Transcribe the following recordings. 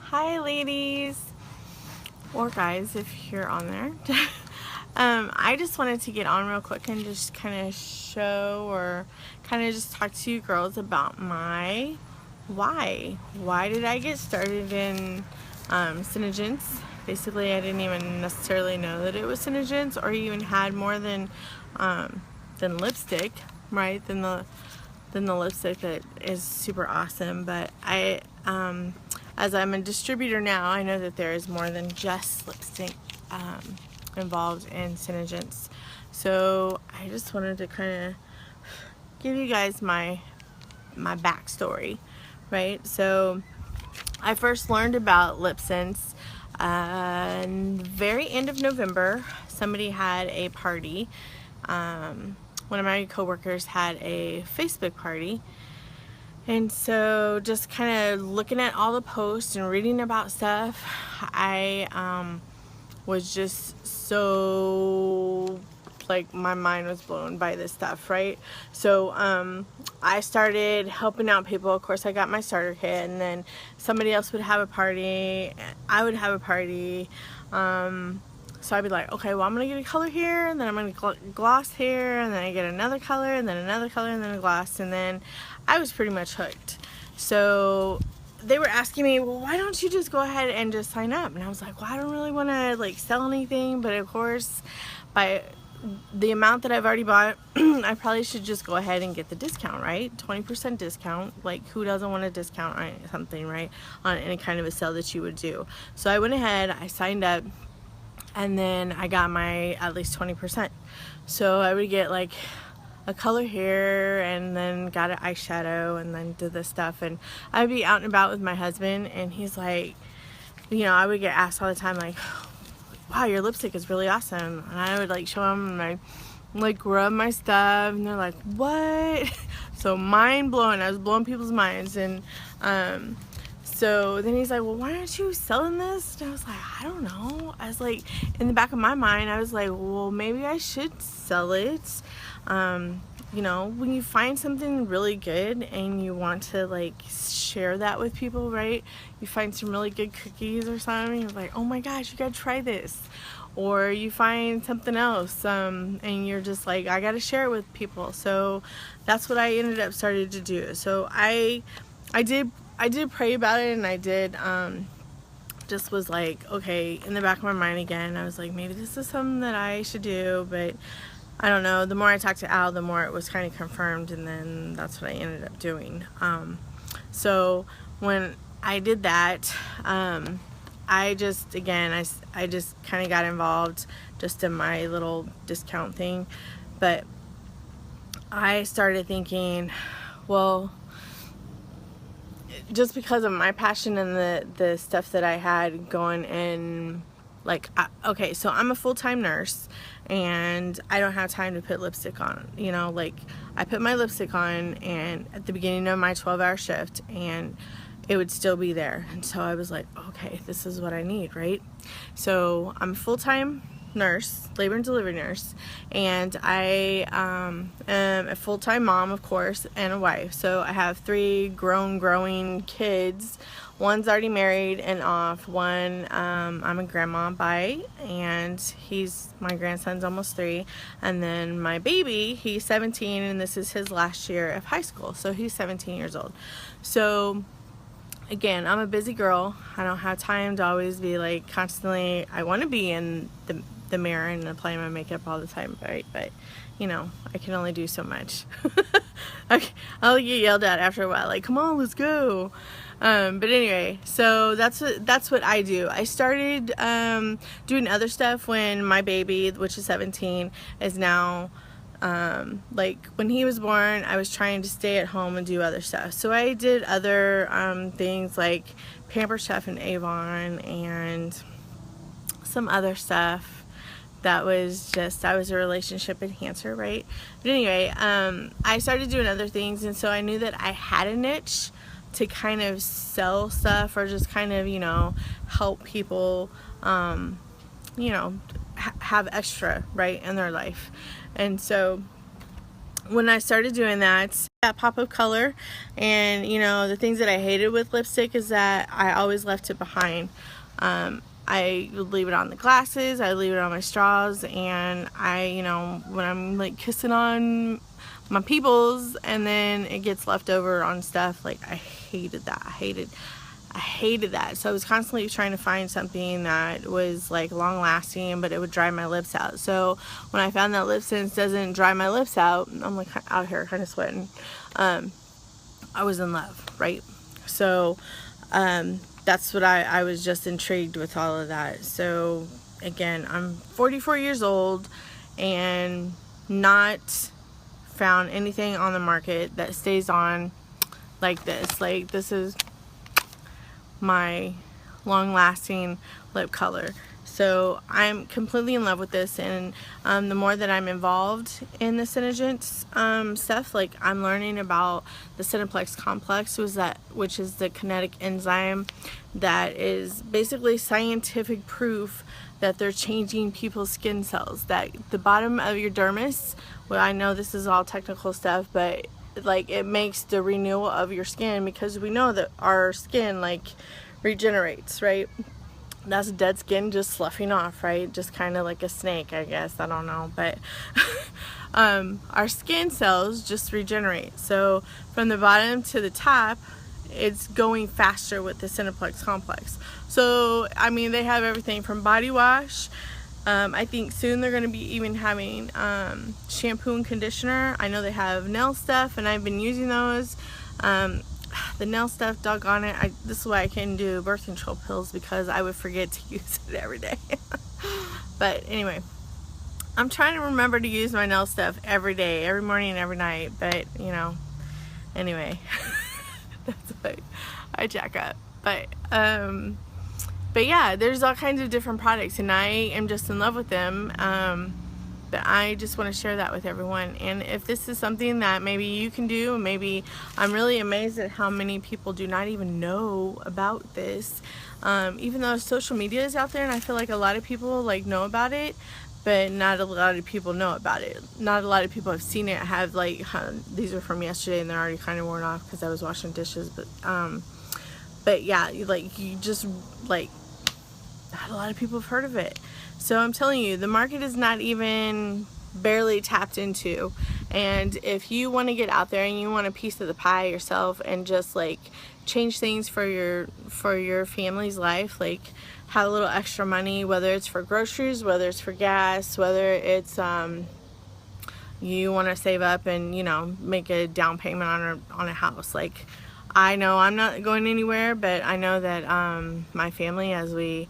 Hi ladies, or guys if you're on there. I just wanted to get on real quick and just kind of show or kind of just talk to you girls about my why. Why did I get started in SeneGence? Basically, I didn't even necessarily know that it was SeneGence or even had more than lipstick, right? Than the lipstick that is super awesome. But as I'm a distributor now, I know that there is more than just lipstick involved in SeneGence. So I just wanted to kind of give you guys my backstory, right? So I first learned about lip scents very end of November. Somebody had a party. One of my coworkers had a Facebook party. And so just kind of looking at all the posts and reading about stuff, I was just so, like, my mind was blown by this stuff, right? So I started helping out people. Of course, I got my starter kit, and then somebody else would have a party, I would have a party. So I'd be like, okay, well, I'm going to get a color here, and then I'm going to gloss here, and then I get another color, and then another color, and then a gloss, and then I was pretty much hooked. So they were asking me, well, why don't you just go ahead and just sign up? And I was like, well, I don't really want to, like, sell anything, but of course, by the amount that I've already bought, I probably should just go ahead and get the discount, right? 20% discount. Like, who doesn't want a discount on something, right? On any kind of a sale that you would do. So I went ahead, I signed up, and then I got my at least 20%. So I would get like a color here, and then got an eyeshadow, and then did this stuff. And I'd be out and about with my husband, and he's like, you know, I would get asked all the time, like, wow, your lipstick is really awesome. And I would like show them, and I like rub my stuff, and they're like, what? So mind blowing. I was blowing people's minds. And so then he's like, well, why aren't you selling this? And I was like, I don't know. I was like, in the back of my mind, I was like, well, maybe I should sell it. You know, when you find something really good and you want to like share that with people, right? You find some really good cookies or something, you're like, oh my gosh, you gotta try this. Or you find something else, and you're just like, I gotta share it with people. So that's what I ended up starting to do. So I did pray about it, and I did just was like, okay, in the back of my mind again, I was like, maybe this is something that I should do, but I don't know. The more I talked to Al, the more it was kind of confirmed, and then that's what I ended up doing. So when I did that, I just, again, I just kind of got involved just in my little discount thing. But I started thinking, well, just because of my passion and the stuff that I had going in, like, okay, so I'm a full-time nurse, and I don't have time to put lipstick on, you know, like, I put my lipstick on and at the beginning of my 12-hour shift, and it would still be there. And so I was like, okay, this is what I need, right? So I'm a full-time nurse, labor and delivery nurse, and I am a full-time mom, of course, and a wife. So I have 3 growing kids. One's already married and off. One, I'm a grandma by, and my grandson's almost 3. And then my baby, he's 17, and this is his last year of high school. So he's 17 years old. So again, I'm a busy girl. I don't have time to always be like constantly, I want to be in the mirror and applying my makeup all the time, right? But you know, I can only do so much. Okay, I'll get yelled at after a while, like, come on, let's go. But anyway, so that's what I do. I started doing other stuff when my baby, which is 17, is now like, when he was born, I was trying to stay at home and do other stuff. So I did other things like Pamper Chef and Avon and some other stuff that was just, I was a relationship enhancer, right? But anyway, I started doing other things, and so I knew that I had a niche to kind of sell stuff, or just kind of, you know, help people, you know, have extra, right, in their life. And so when I started doing that pop of color, and you know, the things that I hated with lipstick is that I always left it behind. I would leave it on the glasses, I would leave it on my straws, and you know, when I'm like kissing on my peoples and then it gets left over on stuff, like I hated that. I hated that. So I was constantly trying to find something that was like long lasting, but it would dry my lips out. So when I found that Lip Sense doesn't dry my lips out, I'm like out here kind of sweating. I was in love, right? So that's what I was just intrigued with all of that. So again, I'm 44 years old and not found anything on the market that stays on like this. Like, this is my long-lasting lip color. So I'm completely in love with this, and the more that I'm involved in the SeneGence stuff, like I'm learning about the Cineplex complex, which is the kinetic enzyme that is basically scientific proof that they're changing people's skin cells. That the bottom of your dermis, well, I know this is all technical stuff, but like it makes the renewal of your skin, because we know that our skin like regenerates, right? That's dead skin just sloughing off, right? Just kind of like a snake, I guess. I don't know, but our skin cells just regenerate. So from the bottom to the top, it's going faster with the Cineplex complex. So I mean, they have everything from body wash. I think soon they're going to be even having shampoo and conditioner. I know they have nail stuff, and I've been using those. The nail stuff, doggone it, this is why I couldn't do birth control pills, because I would forget to use it every day. But anyway, I'm trying to remember to use my nail stuff every day, every morning and every night, but you know, anyway, that's what I jack up. But yeah, there's all kinds of different products, and I am just in love with them. But I just want to share that with everyone. And if this is something that maybe you can do, maybe, I'm really amazed at how many people do not even know about this. Even though social media is out there, and I feel like a lot of people like know about it, but not a lot of people know about it. Not a lot of people have seen it. Have like, these are from yesterday and they're already kind of worn off because I was washing dishes. But yeah, like you just like, not a lot of people have heard of it. So I'm telling you, the market is not even barely tapped into. And if you want to get out there and you want a piece of the pie yourself and just like change things for your family's life, like have a little extra money, whether it's for groceries, whether it's for gas, whether it's you want to save up and, you know, make a down payment on a house. Like, I know I'm not going anywhere, but I know that my family, as we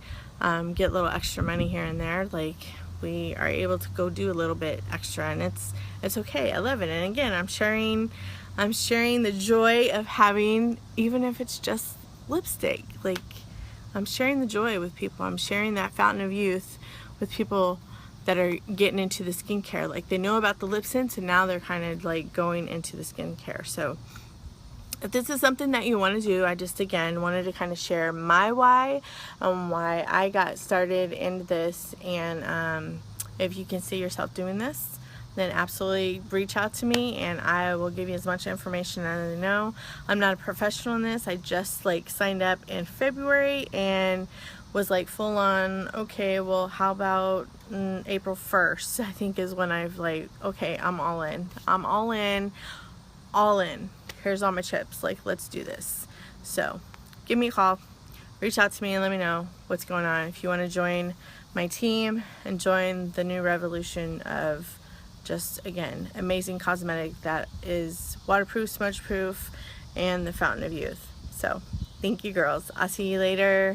get a little extra money here and there, like we are able to go do a little bit extra, and it's okay. I love it. And again, I'm sharing the joy of having, even if it's just lipstick, like I'm sharing the joy with people. I'm sharing that fountain of youth with people that are getting into the skincare. Like, they know about the Lip Sense, and now they're kind of like going into the skincare. So if this is something that you want to do, I just again wanted to kind of share my why, why I got started into this. And if you can see yourself doing this, then absolutely reach out to me and I will give you as much information as I know. I'm not a professional in this. I just like signed up in February and was like full on, okay, well, how about April 1st, I think is when I've like, okay, I'm all in. I'm all in. Here's all my chips. Like, let's do this. So give me a call, reach out to me and let me know what's going on. If you want to join my team and join the new revolution of just, again, amazing cosmetic that is waterproof, smudge proof, and the fountain of youth. So thank you, girls. I'll see you later.